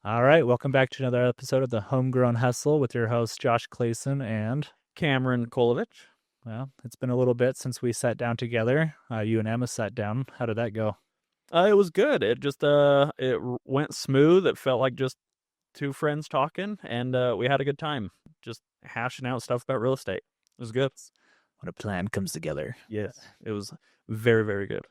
All right, welcome back to another episode of the HomeGrown Hustle with your host Josh Clayson and Cameron Kolovich. well, it's been a little bit since we sat down together. You and Emma sat down. How did that go? It was good. It went smooth. It felt like just two friends talking, and we had a good time, just hashing out stuff about real estate. It was good. When a plan comes together. Yes, it was very, very good.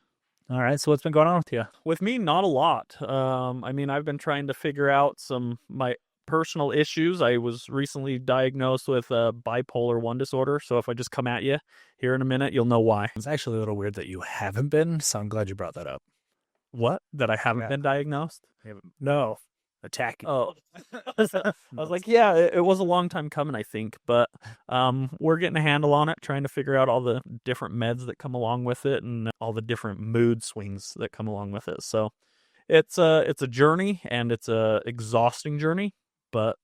All right, so what's been going on with you? With me, not a lot. I've been trying to figure out my personal issues. I was recently diagnosed with bipolar 1 disorder. So if I just come at you here in a minute, you'll know why. It's actually a little weird that you haven't been, so I'm glad you brought that up. What? That I haven't Yeah. been diagnosed? No, attacking. Oh, I was like, yeah, it was a long time coming, I think, but we're getting a handle on it, trying to figure out all the different meds that come along with it and all the different mood swings that come along with it. So it's a journey, and it's a exhausting journey, but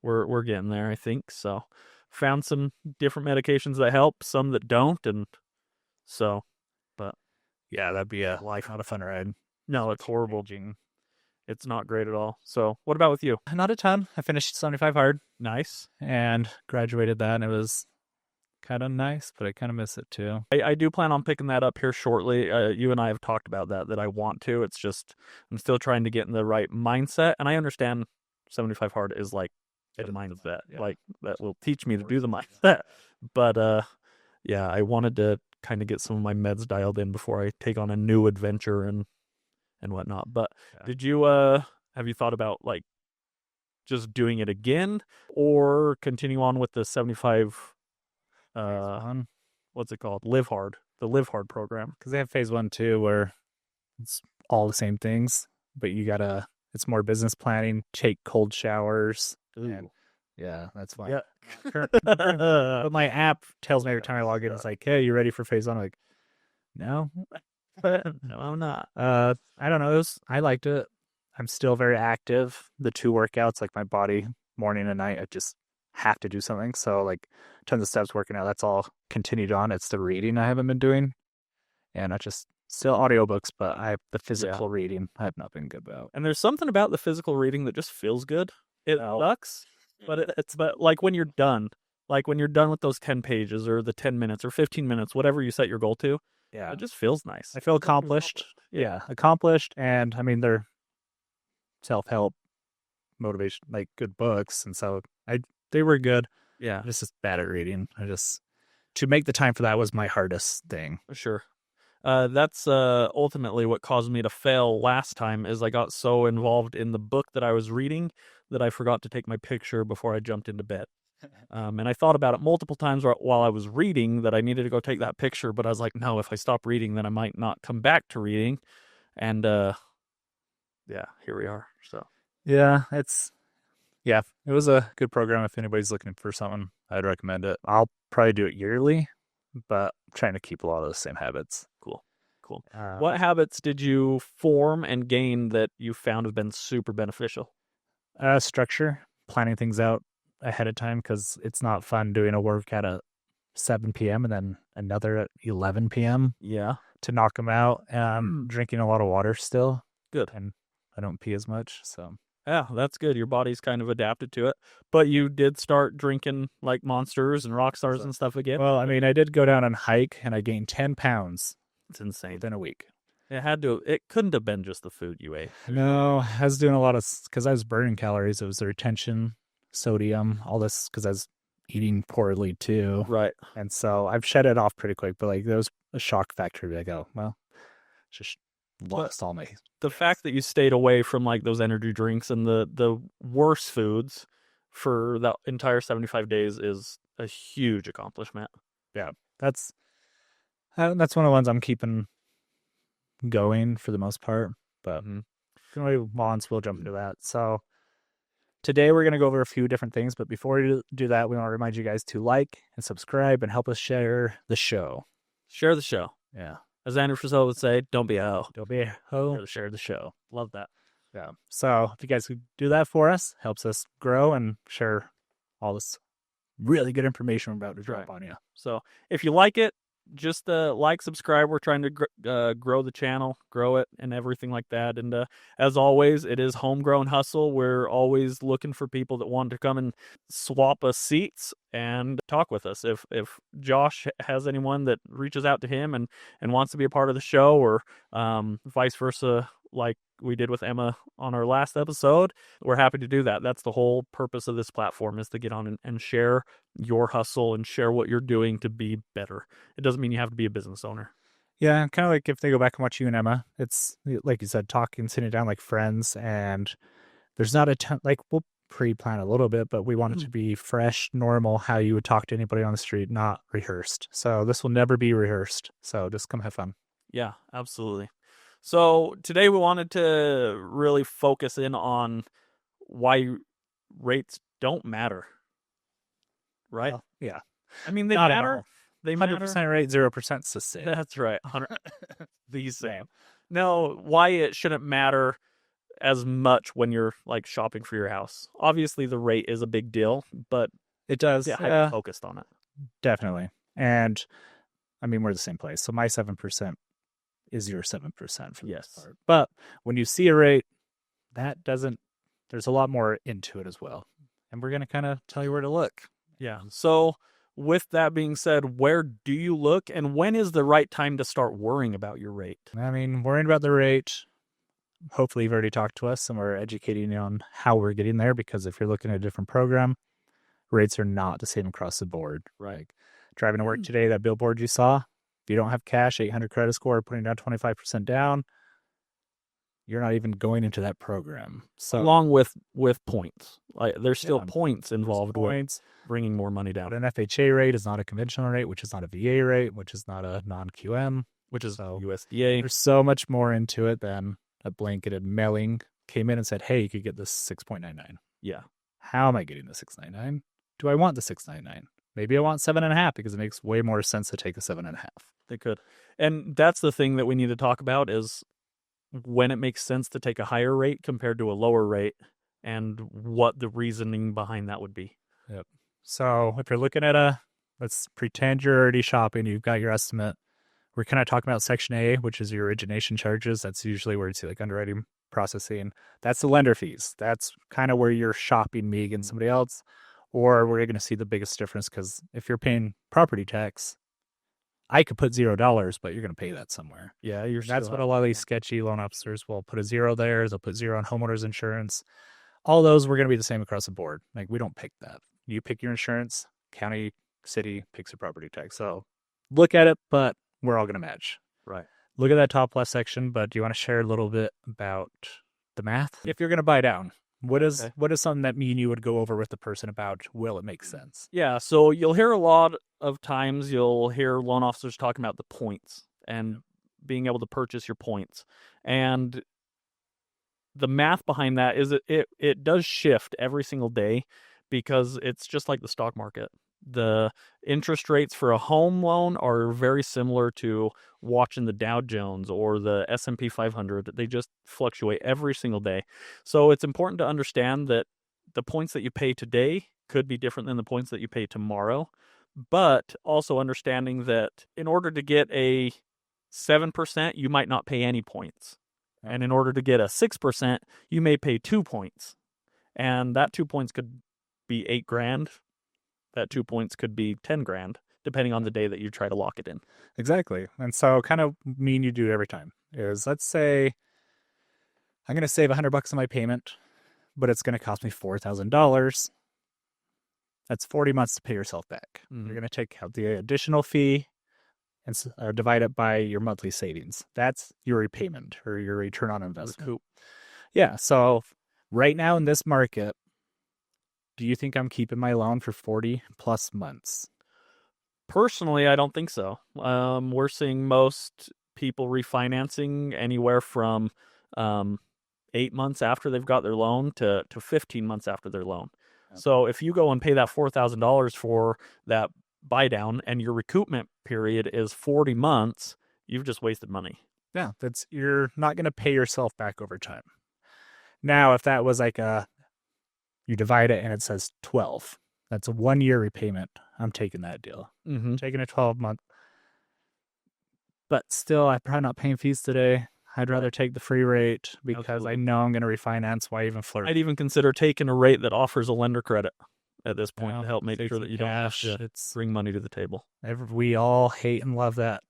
we're getting there, I think. So found some different medications that help, some that don't, and so, but Yeah, that'd be a life, not a fun ride. no, it's horrible. It's not great at all. So what about with you? Not a ton. I finished 75 hard Nice. and graduated that, and it was kind of nice, but I kind of miss it too. I do plan on picking that up here shortly. You and I have talked about that I want to. It's just I'm still trying to get in the right mindset, and I understand 75 hard is like the mindset, Yeah. like that will teach me to do the mindset. But yeah, I wanted to kind of get some of my meds dialed in before I take on a new adventure and whatnot. But Yeah. did you have you thought about like just doing it again or continue on with the 75 Phase 1. what's it called? Live Hard, the Live Hard program. Because they have phase 1 too, where it's all the same things, but it's more business planning, take cold showers. And yeah, that's fine. Yeah. But my app tells me every time I log in, it's like, hey, you ready for phase 1? I'm like, no. No, I'm not. I don't know. I liked it. I'm still very active. The 2 workouts, like my body, morning and night, I just have to do something. So like tons of steps working out. That's all continued on. It's the reading I haven't been doing. And not just still audiobooks, but the physical reading I have not been good about. And there's something about the physical reading that just feels good. It sucks, but it's but like when you're done, with those 10 pages or the 10 minutes or 15 minutes, whatever you set your goal to, Yeah. it just feels nice. I feel accomplished. Yeah, accomplished. And I mean, they're self-help motivation, like good books. And so they were good. Yeah, I'm just bad at reading. To make the time for that was my hardest thing. sure. That's ultimately what caused me to fail last time is I got so involved in the book that I was reading that I forgot to take my picture before I jumped into bed. And I thought about it multiple times while I was reading that I needed to go take that picture, but I was like, no, if I stop reading, then I might not come back to reading. And yeah, here we are. So Yeah, it was a good program. If anybody's looking for something, I'd recommend it. I'll probably do it yearly, but I'm trying to keep a lot of the same habits. cool. What habits did you form and gain that you found have been super beneficial? Structure, planning things out ahead of time, because it's not fun doing a workout at 7 p.m. and then another at 11 p.m. Yeah, to knock them out. Drinking a lot of water still, good. and I don't pee as much, so Yeah, that's good. Your body's kind of adapted to it. But you did start drinking like Monsters and Rock Stars and stuff again? well, I mean, I did go down and hike, and I gained 10 pounds It's insane. within a week. It couldn't have been just the food you ate. No, I was doing a lot of, because I was burning calories. It was the retention, sodium, all this, because I was eating poorly too. Right. And so I've shed it off pretty quick, but like there was a shock factor. I go, well, just lost all my. The fact that you stayed away from like those energy drinks and the worst foods for that entire 75 days is a huge accomplishment. Yeah, that's one of the ones I'm keeping going for the most part. But once we'll jump into that. So today we're going to go over a few different things, but before we do that, we want to remind you guys to like and subscribe and help us share the show. Share the show. Yeah. As Andrew Frizzell would say, don't be a hoe. Don't be a hoe, share the show. Love that. Yeah. So if you guys could do that for us, helps us grow and share all this really good information we're about to drop on you. So if you like it, just like, subscribe. We're trying to grow the channel, grow it, and everything like that. And as always, it is Homegrown Hustle. We're always looking for people that want to come and swap us seats and talk with us. If Josh has anyone that reaches out to him and wants to be a part of the show, or vice versa, like we did with Emma on our last episode, we're happy to do that. That's the whole purpose of this platform, is to get on and share your hustle and share what you're doing to be better. It doesn't mean you have to be a business owner. Yeah, kind of like if they go back and watch you and Emma, it's like you said, talking, sitting down like friends, and there's not a ton, like we'll pre-plan a little bit, but we want it to be fresh, normal, how you would talk to anybody on the street, not rehearsed. So this will never be rehearsed. So just come have fun. Yeah, absolutely. So today we wanted to really focus in on why rates don't matter, right? Well, yeah. I mean, they Not at matter. all. They 100% matter. rate, 0% is the same. That's right. 100 the same. No, why it shouldn't matter as much when you're like shopping for your house. Obviously, the rate is a big deal, but It does. get hyper focused on it. Definitely. And I mean, we're the same place. So my 7% is your 7% for the most part. But when you see a rate, there's a lot more into it as well. And we're going to kind of tell you where to look. Yeah. So with that being said, where do you look, and when is the right time to start worrying about your rate? I mean, worrying about the rate, hopefully you've already talked to us and we're educating you on how we're getting there, because if you're looking at a different program, rates are not the same across the board. Right. Like driving to work today, that billboard you saw, if you don't have cash, 800 credit score, putting down 25% down, you're not even going into that program. So along with points, like there's still points involved with bringing more money down. But an FHA rate is not a conventional rate, which is not a VA rate, which is not a non-QM, which is USDA. There's so much more into it than a blanketed mailing came in and said, hey, you could get this 6.99. Yeah. How am I getting the 699? Do I want the 699? Maybe I want 7.5 because it makes way more sense to take a 7.5. They could. And that's the thing that we need to talk about, is when it makes sense to take a higher rate compared to a lower rate, and what the reasoning behind that would be. Yep. So if you're looking at let's pretend you're already shopping, you've got your estimate. We're kind of talking about Section A, which is your origination charges. That's usually where you see like underwriting, processing. That's the lender fees. That's kind of where you're shopping me against somebody else, or where you're going to see the biggest difference, because if you're paying property tax, I could put $0, but you're going to pay that somewhere. Yeah, that's what a lot of these sketchy loan officers will put a 0 there. They'll put 0 on homeowners insurance. All those were going to be the same across the board. Like, we don't pick that. You pick your insurance, county, city picks your property tax. So look at it, but we're all going to match. Right. Look at that top left section, but do you want to share a little bit about the math? If you're going to buy down, what is something that me and you would go over with the person about? Will it make sense? Yeah, so you'll hear a lot of times, you'll hear loan officers talking about the points and being able to purchase your points. And the math behind that is it does shift every single day, because it's just like the stock market. The interest rates for a home loan are very similar to watching the Dow Jones or the S&P 500. They just fluctuate every single day. So it's important to understand that the points that you pay today could be different than the points that you pay tomorrow, but also understanding that in order to get a 7%, you might not pay any points. And in order to get a 6%, you may pay 2 points. And that 2 points could be $8,000. That 2 points could be $10,000, depending on the day that you try to lock it in. Exactly. And so kind of mean you do every time is, let's say I'm going to save $100 on my payment, but it's going to cost me $4,000. That's 40 months to pay yourself back. Mm-hmm. You're going to take out the additional fee and divide it by your monthly savings. That's your repayment or your return on investment. Recoup. Yeah. So right now in this market, do you think I'm keeping my loan for 40 plus months? Personally, I don't think so. We're seeing most people refinancing anywhere from 8 months after they've got their loan to 15 months after their loan. Okay. So if you go and pay that $4,000 for that buy down and your recoupment period is 40 months, you've just wasted money. Yeah, you're not going to pay yourself back over time. Now, if that was like you divide it and it says 12, that's a 1 year repayment. I'm taking that deal. Mm-hmm. Taking a 12-month. but still, I'm probably not paying fees today. I'd rather Right. take the free rate because I Absolutely. know I'm going to refinance. Why even flirt? I'd even consider taking a rate that offers a lender credit at this point to help make save sure some that you don't have cash. to It's bring money to the table. we all hate and love that.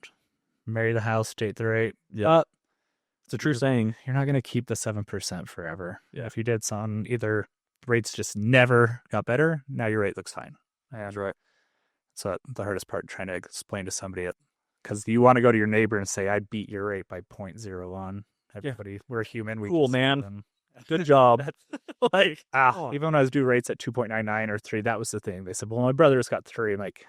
Marry the house, date the rate. Yeah. But It's a true saying. you're not going to keep the 7% forever. Yeah. If you did some, either rates just never got better, now your rate looks fine. That's And right. so the hardest part trying to explain to somebody because you want to go to your neighbor and say, I beat your rate by 0.01. Everybody, we're human. We Cool, can man. Good job. Like, even when I was due rates at 2.99 or 3, that was the thing. They said, well, my brother's got 3. I'm like,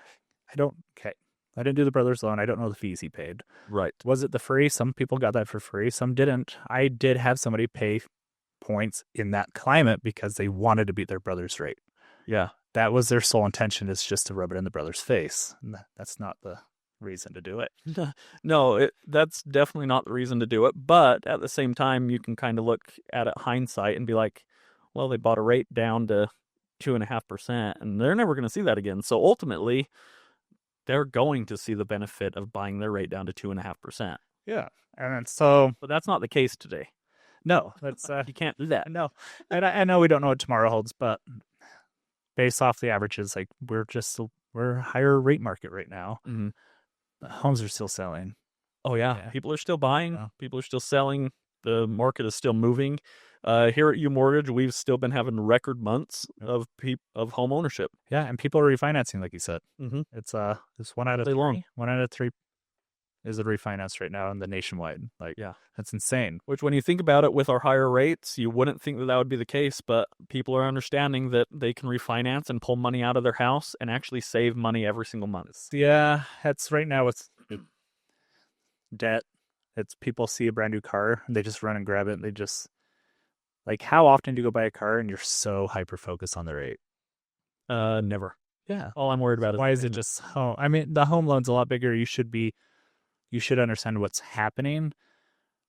okay. I didn't do the brother's loan. I don't know the fees he paid. right. Was it the free? Some people got that for free. Some didn't. I did have somebody pay points in that climate because they wanted to beat their brother's rate. Yeah. That was their sole intention, is just to rub it in the brother's face. And that's not the reason to do it. No, that's definitely not the reason to do it. But at the same time, you can kind of look at it hindsight and be like, well, they bought a rate down to 2.5%, and they're never going to see that again. So ultimately, they're going to see the benefit of buying their rate down to 2.5%. Yeah. And then, so, But that's not the case today. no, that's, You can't do that. no. And I know we don't know what tomorrow holds, but based off the averages, like we're a higher rate market right now. Mm-hmm. Homes are still selling. Oh yeah. People are still buying. Yeah. People are still selling. The market is still moving. Here at U Mortgage, we've still been having record months of home ownership. Yeah, and people are refinancing, like you said. Mm-hmm. It's 1 out of Day 3. long. 1 out of 3 is a refinance right now in the nationwide. Like, Yeah. that's insane. Which, when you think about it, with our higher rates, you wouldn't think that would be the case, but people are understanding that they can refinance and pull money out of their house and actually save money every single month. Yeah, that's right now. It's debt. It's people see a brand new car and they just run and grab it. And they just like, how often do you go buy a car and you're so hyper focused on the rate? Never. Yeah. All I'm worried about is Why is it just home? I mean, the home loan's a lot bigger. You should understand what's happening,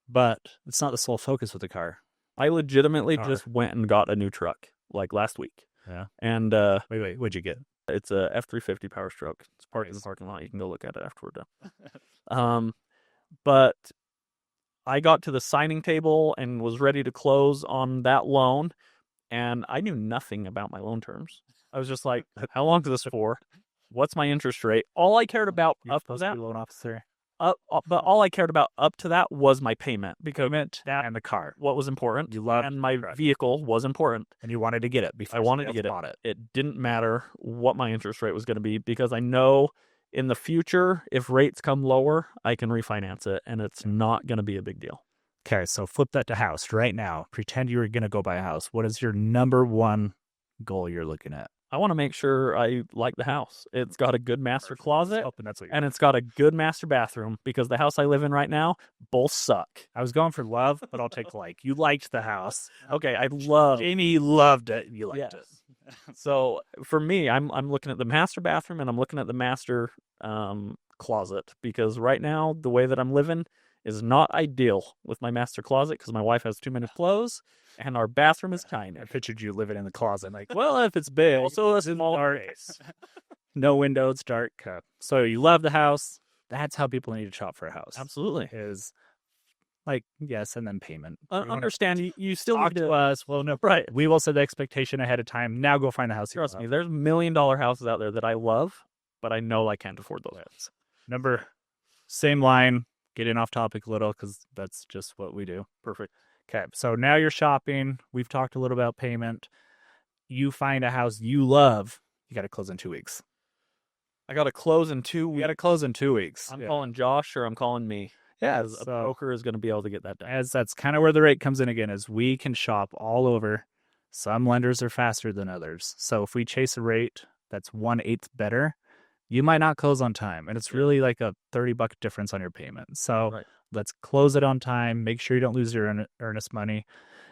but it's not the sole focus with the car. I legitimately just went and got a new truck like last week. Yeah. And wait, what'd you get? it's a F350 Power Stroke. It's parked in the parking lot. You can go look at it after we're done. But I got to the signing table and was ready to close on that loan, and I knew nothing about my loan terms. I was just like, how long is this for? What's my interest rate? All I cared about You're up to supposed that, to be a loan officer. but all I cared about up to that was my payment, because that And the car. what was important. You loved and my the truck. vehicle was important. And you wanted to get it before I wanted to somebody get else bought it. It didn't matter what my interest rate was going to be, because I know in the future, if rates come lower, I can refinance it, and it's not going to be a big deal. Okay, so flip that to house right now. Pretend you were going to go buy a house. What is your number one goal you're looking at? I want to make sure I like the house. It's got a good master closet, That's what and it's got a good master bathroom, because the house I live in right now, both suck. I was going for love, but I'll take like. You liked the house. Okay, I love Jamie loved it. You liked it. So for me, I'm looking at the master bathroom, and I'm looking at the master closet, because right now the way that I'm living is not ideal with my master closet, because my wife has too many clothes and our bathroom is tiny. I pictured you living in the closet, like, Well, if it's big, also a small space. no windows, dark. So you love the house. That's how people need to shop for a house. Absolutely. Is like, yes, and then payment. Understand, you still Talk need to us. Well, no, right. We will set the expectation ahead of time. Now go find the house. Trust me, there's $1 million houses out there that I love, but I know I can't afford those houses. Same line. Getting off topic a little, because that's just what we do. Perfect. Okay, so now you're shopping. We've talked a little about payment. You find a house you love. You got to close in 2 weeks. I got to close in 2 weeks. You got to close in 2 weeks. I'm calling Josh, or I'm calling me. Yeah, a broker is going to be able to get that done. As that's kind of where the rate comes in again, is we can shop all over. Some lenders are faster than others. So if we chase a rate that's 1/8 better, you might not close on time. And it's really like a $30 difference on your payment. So let's close it on time. Make sure you don't lose your earnest money.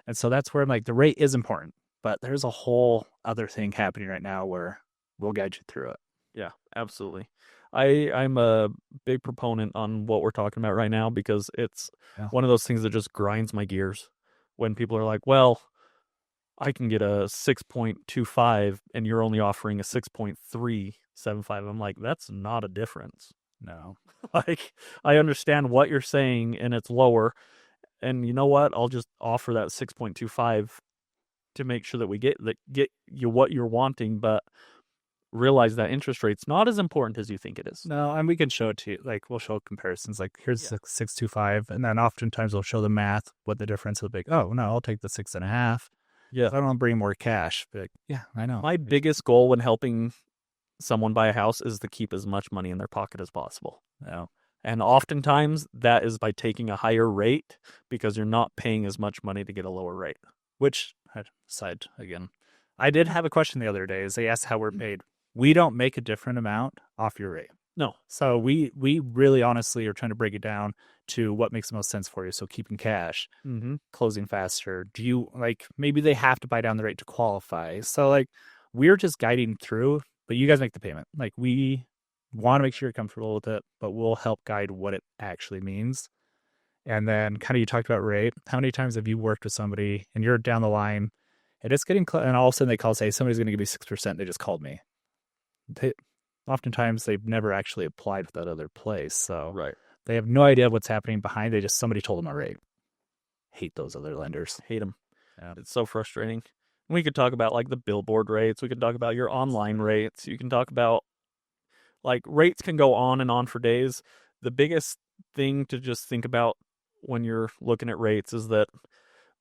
And so that's where I'm like, the rate is important, but there's a whole other thing happening right now where we'll guide you through it. Yeah, absolutely. I'm a big proponent on what we're talking about right now, because it's one of those things that just grinds my gears when people are like, well, I can get a 6.25 and you're only offering a 6.375. I'm like, that's not a difference. No. Like, I understand what you're saying and it's lower. And you know what? I'll just offer that 6.25 to make sure that we get you what you're wanting, but realize that interest rate's not as important as you think it is. No, and we can show it to you. Like we'll show comparisons. Like here's Yeah. 625, and then oftentimes we'll show the math what the difference will be. Like, oh no, I'll take the 6.5. Yeah. I don't want to bring more cash. But like, yeah, I know. My biggest goal when helping someone buy a house is to keep as much money in their pocket as possible. No. And oftentimes that is by taking a higher rate because you're not paying as much money to get a lower rate. Which aside again, I did have a question the other day. Is they asked how we're paid. We don't make a different amount off your rate. No. So we really honestly are trying to break it down to what makes the most sense for you. So keeping cash, Mm-hmm. closing faster. Do you like maybe they have to buy down the rate to qualify? So like we're just guiding through, but you guys make the payment. Like we want to make sure you're comfortable with it, but we'll help guide what it actually means. And then kind of you talked about rate. How many times have you worked with somebody and you're down the line and it's getting and all of a sudden they call say somebody's going to give me 6%. They just called me. They, oftentimes they've never actually applied with that other place, so Right. they have no idea what's happening behind. They just somebody told them a rate. Hate those other lenders. Hate them. Yeah. It's so frustrating. We could talk about like the billboard rates. We could talk about your online rates. You can talk about like rates can go on and on for days. The biggest thing to just think about when you're looking at rates is that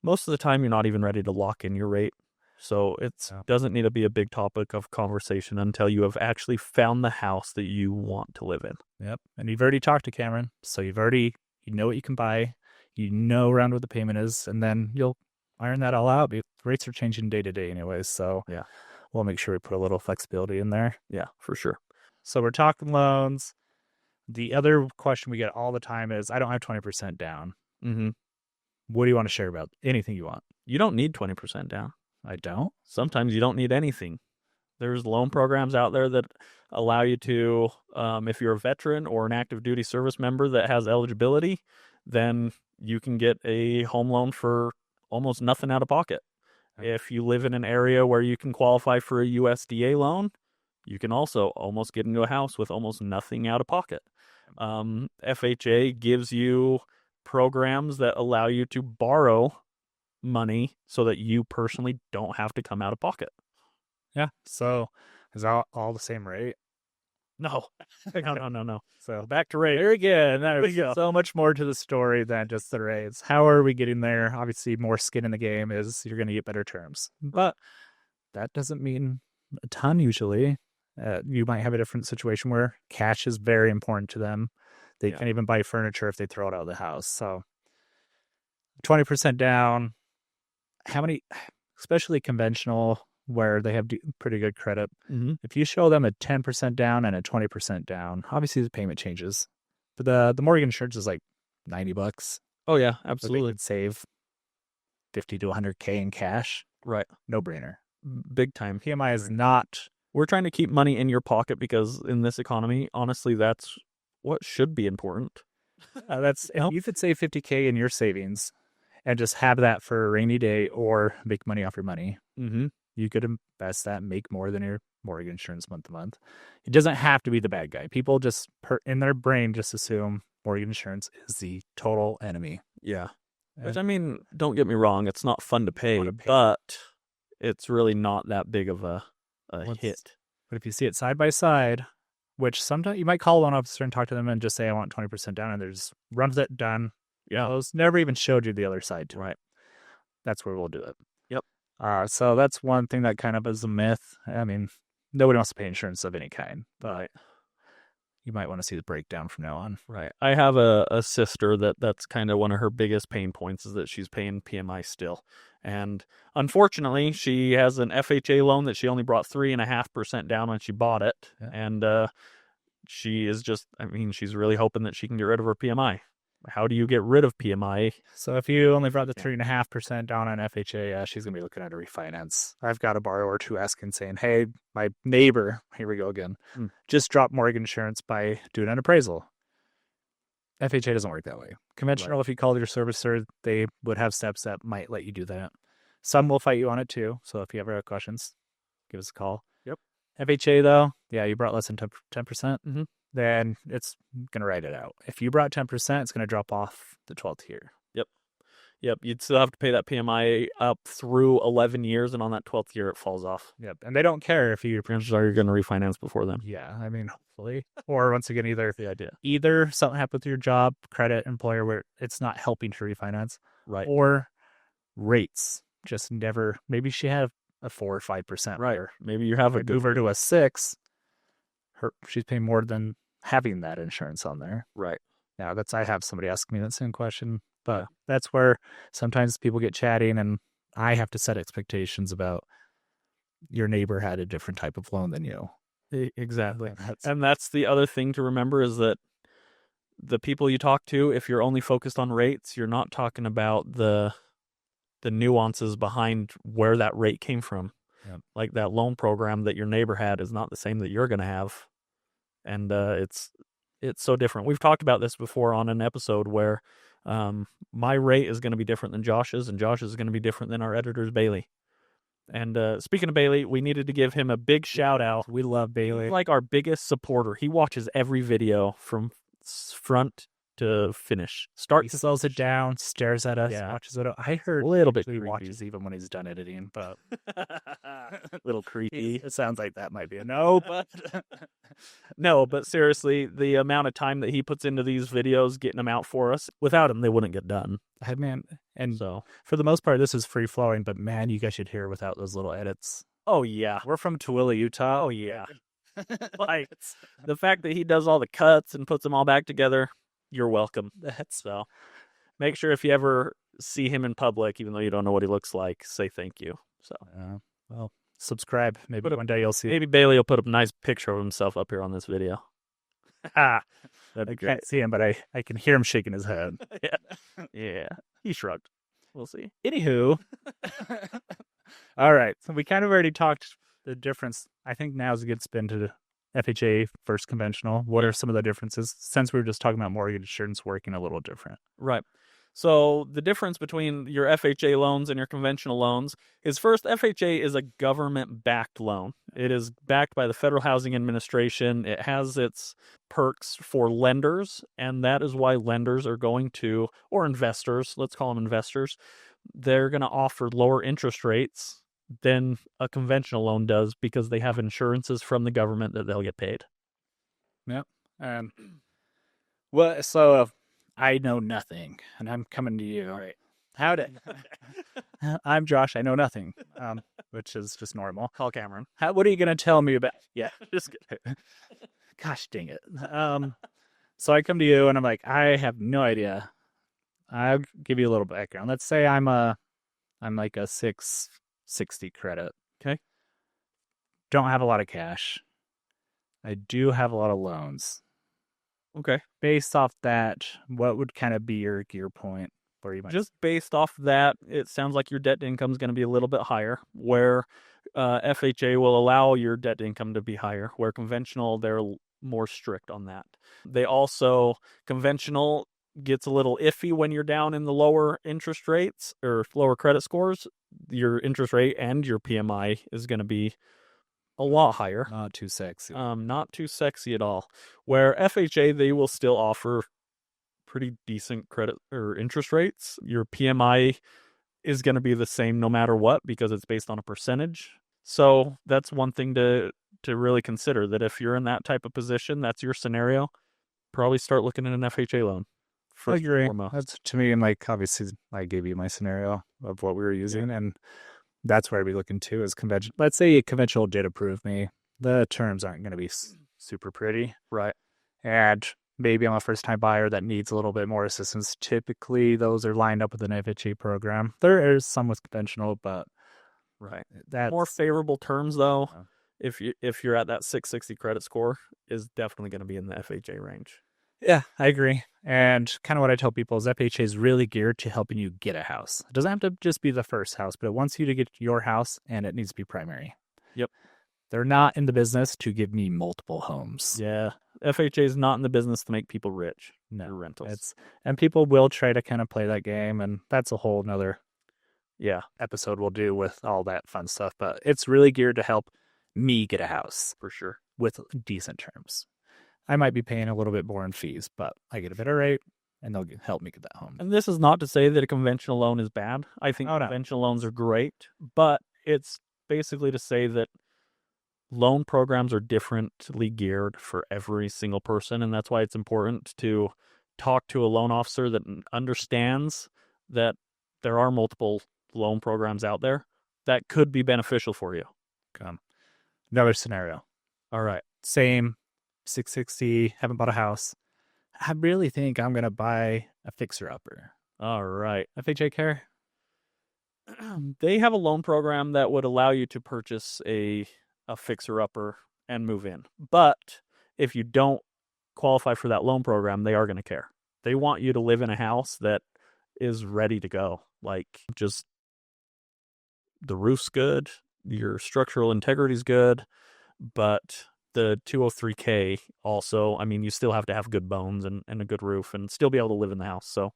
most of the time you're not even ready to lock in your rate. So it doesn't need to be a big topic of conversation until you have actually found the house that you want to live in. Yep. And you've already talked to Cameron, so you know what you can buy, you know around what the payment is, and then you'll iron that all out. Rates are changing day to day anyways, so yeah, we'll make sure we put a little flexibility in there. Yeah, for sure. So we're talking loans. The other question we get all the time is, I don't have 20% down. Mm-hmm. What do you want to share about? Anything you want. You don't need 20% down. I don't. Sometimes you don't need anything. There's loan programs out there that allow you to, if you're a veteran or an active duty service member that has eligibility, then you can get a home loan for almost nothing out of pocket. Okay. If you live in an area where you can qualify for a USDA loan, you can also almost get into a house with almost nothing out of pocket. FHA gives you programs that allow you to borrow money so that you personally don't have to come out of pocket. Yeah. So is that all the same rate? No. No. So back to rates. Very good. There's so much more to the story than just the rates. How are we getting there? Obviously, more skin in the game is you're going to get better terms. But that doesn't mean a ton usually. You might have a different situation where cash is very important to them. They can't even buy furniture if they throw it out of the house. So 20% down. How many, especially conventional, where they have pretty good credit, if you show them a 10% down and a 20% down, obviously the payment changes. But the mortgage insurance is like $90. Oh, yeah, absolutely. So they could save 50 to 100K in cash. Right. No brainer. Big time. PMI is not. We're trying to keep money in your pocket because in this economy, honestly, that's what should be important. If you could save 50K in your savings and just have that for a rainy day or make money off your money, you could invest that and make more than your mortgage insurance month to month. It doesn't have to be the bad guy. People just, in their brain, just assume mortgage insurance is the total enemy. Yeah. Which, I mean, don't get me wrong, it's not fun to pay, but it's really not that big of a hit. But if you see it side by side, which sometimes you might call one officer and talk to them and just say, I want 20% down, and there's runs it done. Yeah. Those never even showed you the other side to right. That's where we'll do it. Yep. So that's one thing that kind of is a myth. I mean, nobody wants to pay insurance of any kind, but you might want to see the breakdown from now on. Right. I have a sister that's kind of one of her biggest pain points is that she's paying PMI still. And unfortunately, she has an FHA loan that she only brought 3.5% down when she bought it. Yeah. And she is just, I mean, she's really hoping that she can get rid of her PMI. How do you get rid of PMI? So if you only brought the 3.5% down on FHA, she's going to be looking at a refinance. I've got a borrower too asking, saying, hey, my neighbor, here we go again, just dropped mortgage insurance by doing an appraisal. FHA doesn't work that way. Conventional, if you called your servicer, they would have steps that might let you do that. Some will fight you on it too. So if you ever have questions, give us a call. Yep. FHA though, yeah, you brought less than 10%. then it's going to write it out. If you brought 10%, it's going to drop off the 12th year. Yep. Yep. You'd still have to pay that PMI up through 11 years, and on that 12th year, it falls off. Yep. And they don't care if you, Chances are you're going to refinance before then. yeah, I mean, hopefully. Or once again, The idea. either something happened with your job, credit, employer, where it's not helping to refinance, Right. or rates just never. Maybe she had a 4 or 5%. Right. Or Maybe you have a move her to a 6. She's paying more than having that insurance on there. Right. Now I have somebody ask me that same question, but that's where sometimes people get chatting, and I have to set expectations about your neighbor had a different type of loan than you. Exactly. And that's the other thing to remember is that the people you talk to, if you're only focused on rates, you're not talking about the nuances behind where that rate came from. Yep. Like that loan program that your neighbor had is not the same that you're going to have. And it's so different. We've talked about this before on an episode where my rate is going to be different than Josh's, and Josh's is going to be different than our editor's Bailey. And speaking of Bailey, we needed to give him a big shout out. We love Bailey. He's like our biggest supporter. He watches every video from front to finish. He slows it down, stares at us, watches it. I heard a little bit he creepy. watches even when he's done editing, but little creepy. It sounds like that might be a no, but no, but seriously, the amount of time that he puts into these videos, getting them out for us, without him, they wouldn't get done. Man, and so for the most part, this is free flowing. But man, you guys should hear without those little edits. Oh yeah, we're from Tooele, Utah. Oh yeah, like the fact that he does all the cuts and puts them all back together. You're welcome. So make sure if you ever see him in public, even though you don't know what he looks like, say thank you. So well, subscribe. Maybe one day you'll see. Maybe Bailey will put up a nice picture of himself up here on this video. I can't see him, but I can hear him shaking his head. Yeah. He shrugged. We'll see. Anywho. All right. So we kind of already talked the difference. I think now is a good spin to the FHA first conventional. What are some of the differences? Since we were just talking about mortgage insurance working a little different. Right. So the difference between your FHA loans and your conventional loans is first, FHA is a government-backed loan. It is backed by the Federal Housing Administration. It has its perks for lenders, and that is why lenders are going to, or investors, let's call them investors, they're going to offer lower interest rates than a conventional loan does because they have insurances from the government that they'll get paid. Yep. Well, so I know nothing, and I'm coming to you. All right. I'm Josh. I know nothing, which is just normal. Call Cameron. What are you going to tell me about? Yeah. Just gosh dang it. So I come to you, and I'm like, I have no idea. I'll give you a little background. Let's say I'm like a 660 credit. Okay. Don't have a lot of cash. I do have a lot of loans. Okay. Based off that, what would kind of be your gear point? Where you might just based off that, it sounds like your debt to income is going to be a little bit higher, where FHA will allow your debt to income to be higher, where conventional, they're more strict on that. They also, conventional gets a little iffy when you're down in the lower interest rates or lower credit scores. Your interest rate and your PMI is going to be a lot higher. Not too sexy. Not too sexy at all. Where FHA, they will still offer pretty decent credit or interest rates. Your PMI is going to be the same no matter what because it's based on a percentage. So that's one thing to really consider, that if you're in that type of position, that's your scenario, probably start looking at an FHA loan. I agree. That's to me, and like obviously I gave you my scenario of what we were using, and that's where I'd be looking to is conventional. Let's say a conventional did approve me. The terms aren't going to be super pretty. Right. And maybe I'm a first-time buyer that needs a little bit more assistance. Typically, those are lined up with an FHA program. There is some with conventional, but that's more favorable terms, though. If you're at that 660 credit score, is definitely going to be in the FHA range. Yeah, I agree. And kind of what I tell people is FHA is really geared to helping you get a house. It doesn't have to just be the first house, but it wants you to get your house, and it needs to be primary. Yep. They're not in the business to give me multiple homes. Yeah. FHA is not in the business to make people rich. No. Rentals. And people will try to kind of play that game, and that's a whole nother episode we'll do with all that fun stuff. But it's really geared to help me get a house. For sure. With decent terms. I might be paying a little bit more in fees, but I get a better rate and they'll help me get that home. And this is not to say that a conventional loan is bad. I think Oh, no. conventional loans are great, but it's basically to say that loan programs are differently geared for every single person, and that's why it's important to talk to a loan officer that understands that there are multiple loan programs out there that could be beneficial for you. Come. Another scenario. All right. Same 660, haven't bought a house. I really think I'm going to buy a fixer-upper. All right. FHA care? They have a loan program that would allow you to purchase a fixer-upper and move in. But if you don't qualify for that loan program, they are going to care. They want you to live in a house that is ready to go. Like, just the roof's good, your structural integrity is good, but the 203K also, I mean, you still have to have good bones and a good roof and still be able to live in the house. So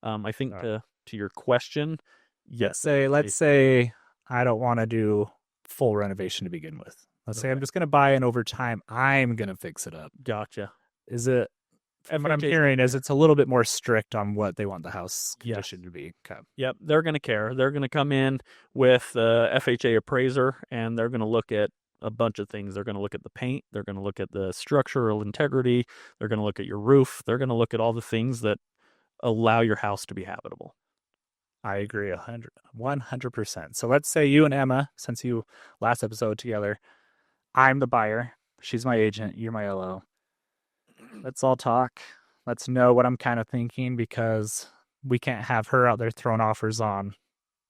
I think to your question, yes. Let's say I don't want to do full renovation to begin with. Let's say I'm just going to buy it over time. I'm going to fix it up. Gotcha. Is it, and what I'm hearing is it's a little bit more strict on what they want the house condition to be. Okay. Yep, they're going to care. They're going to come in with the FHA appraiser, and they're going to look at a bunch of things. They're going to look at the paint. They're going to look at the structural integrity. They're going to look at your roof. They're going to look at all the things that allow your house to be habitable. I agree 100%. So let's say you and Emma, since you last episode together, I'm the buyer. She's my agent. You're my LO. Let's all talk. Let's know what I'm kind of thinking, because we can't have her out there throwing offers on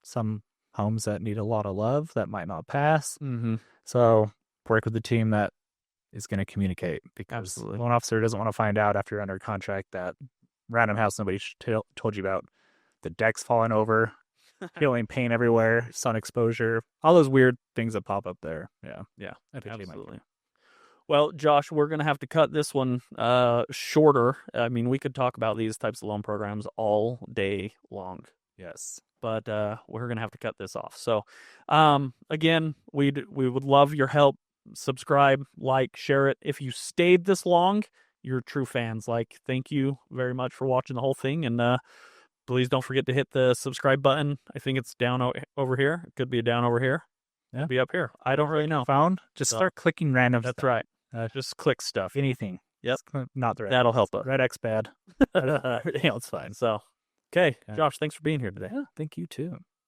some homes that need a lot of love that might not pass. Mm-hmm. So work with the team that is going to communicate, because the loan officer doesn't want to find out after you're under contract that random house nobody told you about, the deck's falling over, peeling paint everywhere, sun exposure, all those weird things that pop up there. Yeah, absolutely. Well, Josh, we're going to have to cut this one shorter. I mean, we could talk about these types of loan programs all day long. Yes. But we're going to have to cut this off. So, again, we would love your help. Subscribe, like, share it. If you stayed this long, you're true fans. Like, thank you very much for watching the whole thing. And please don't forget to hit the subscribe button. I think it's down over here. It could be down over here. Yeah. Be up here. I don't really know. Just start clicking random That's stuff. right. Just click stuff. Anything. Yep. Not the red. That'll help us. Red X bad. Everything else fine. So, okay. Josh, thanks for being here today. Yeah, thank you too.